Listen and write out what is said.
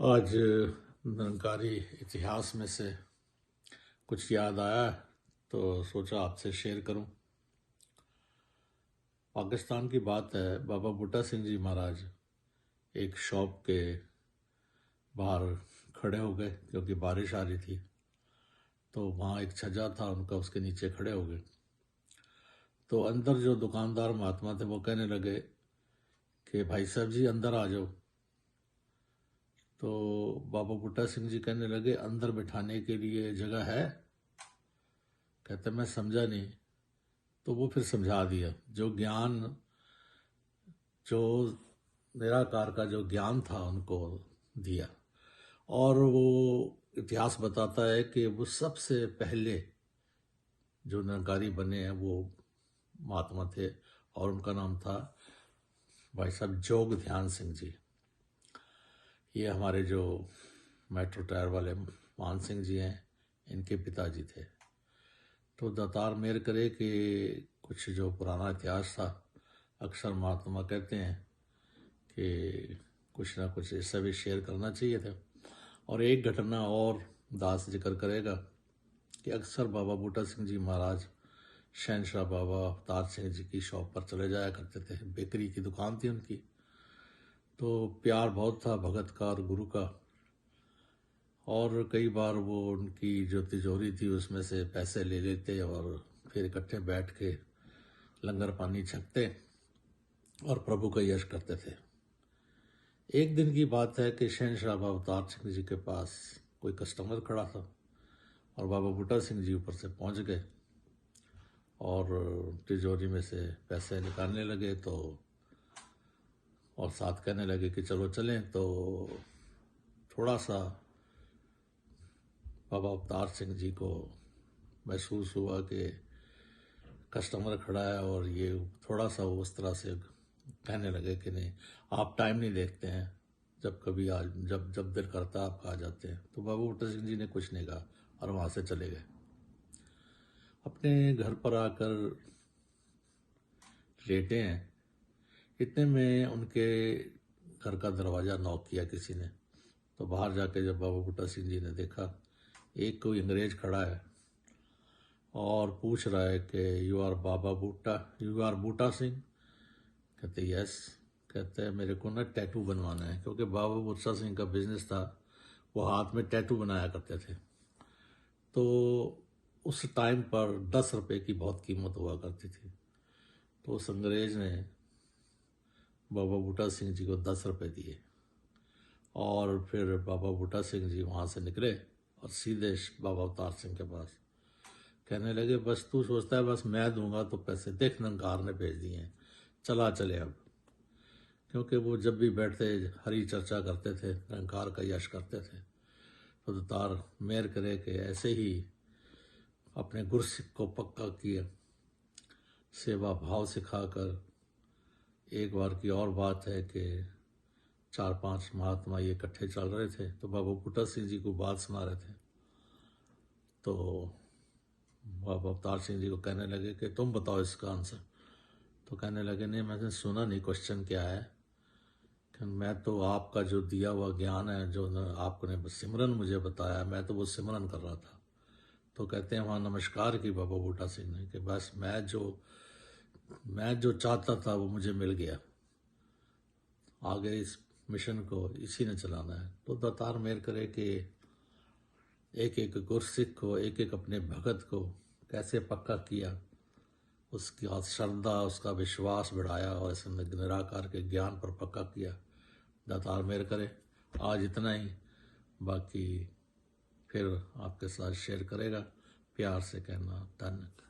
आज निरंकारी इतिहास में से कुछ याद आया तो सोचा आपसे शेयर करूं। पाकिस्तान की बात है। बाबा बूटा सिंह जी महाराज एक शॉप के बाहर खड़े हो गए क्योंकि बारिश आ रही थी, तो वहाँ एक छज्जा था उनका, उसके नीचे खड़े हो गए। तो अंदर जो दुकानदार महात्मा थे वो कहने लगे कि भाई साहब जी अंदर आ जाओ। तो बाबा बूटा सिंह जी कहने लगे अंदर बिठाने के लिए जगह है? कहते मैं समझा नहीं। तो वो फिर समझा दिया। जो निराकार का जो ज्ञान था उनको दिया। और वो इतिहास बताता है कि वो सबसे पहले जो निरंकारी बने हैं वो महात्मा थे और उनका नाम था भाई साहब जोग ध्यान सिंह जी। ये हमारे जो मेट्रो टायर वाले मान सिंह जी हैं, इनके पिताजी थे। तो दातार मेहर करे कि कुछ जो पुराना इतिहास था, अक्सर महात्मा कहते हैं कि कुछ ना कुछ इससे भी शेयर करना चाहिए था। और एक घटना और दास जिक्र करेगा कि अक्सर बाबा बूटा सिंह जी महाराज शहनशाह बाबा अवतार सिंह जी की शॉप पर चले जाया करते थे। बेकरी की दुकान थी उनकी। तो प्यार बहुत था भगत का और गुरु का। और कई बार वो उनकी जो तिजोरी थी उसमें से पैसे ले लेते और फिर इकट्ठे बैठ के लंगर पानी छकते और प्रभु का यश करते थे। एक दिन की बात है कि शहनशाह बाबा अवतार सिंह जी के पास कोई कस्टमर खड़ा था और बाबा बूटा सिंह जी ऊपर से पहुंच गए और तिजोरी में से पैसे निकालने लगे। तो और साथ कहने लगे कि चलो चलें। तो थोड़ा सा बाबा अवतार सिंह जी को महसूस हुआ कि कस्टमर खड़ा है और ये थोड़ा सा उस तरह से कहने लगे कि नहीं, आप टाइम नहीं देखते हैं, जब कभी आज जब जब दिल करता आप आ जाते हैं। तो बाबा बूटा सिंह जी ने कुछ नहीं कहा और वहाँ से चले गए। अपने घर पर आकर लेटे हैं, इतने में उनके घर का दरवाज़ा नॉक किया किसी ने। तो बाहर जाके जब बाबा बूटा सिंह जी ने देखा एक कोई अंग्रेज खड़ा है और पूछ रहा है कि यू आर बूटा सिंह? कहते यस। कहते हैं मेरे को ना टैटू बनवाना है, क्योंकि बाबा बूटा सिंह का बिजनेस था, वो हाथ में टैटू बनाया करते थे। तो उस टाइम पर 10 रुपये की बहुत कीमत हुआ करती थी। तो उस अंग्रेज ने बाबा बूटा सिंह जी को 10 रुपये दिए और फिर बाबा बूटा सिंह जी वहाँ से निकले और सीधे बाबा अवतार सिंह के पास। कहने लगे बस तू सोचता है बस मैं दूंगा तो पैसे, देख निरंकार ने भेज दिए हैं, चला चले अब। क्योंकि वो जब भी बैठते हरी चर्चा करते थे, निरंकार का यश करते थे। तो दातार मेहर करे कि ऐसे ही अपने गुरसिख को पक्का किया, सेवा भाव सिखाकर। एक बार की और बात है कि 4-5 महात्मा ये इकट्ठे चल रहे थे, तो बाबा बूटा सिंह जी को बात सुना रहे थे। तो बाबा अवतार सिंह जी को कहने लगे कि तुम बताओ इसका आंसर। तो कहने लगे नहीं मैंने सुना नहीं क्वेश्चन क्या है, कि मैं तो आपका जो दिया हुआ ज्ञान है, जो आपने सिमरन मुझे बताया, मैं तो वो सिमरन कर रहा था। तो कहते हैं वहाँ नमस्कार की बाबा बूटा सिंह ने कि बस मैं जो चाहता था वो मुझे मिल गया, आगे इस मिशन को इसी ने चलाना है। तो दातार मेहर करे कि एक एक गुरसिख को, एक एक अपने भगत को कैसे पक्का किया, उसकी श्रद्धा, उसका विश्वास बढ़ाया और इस निराकार के ज्ञान पर पक्का किया। दातार मेहर करे। आज इतना ही, बाकी फिर आपके साथ शेयर करेगा। प्यार से कहना धन्यवाद।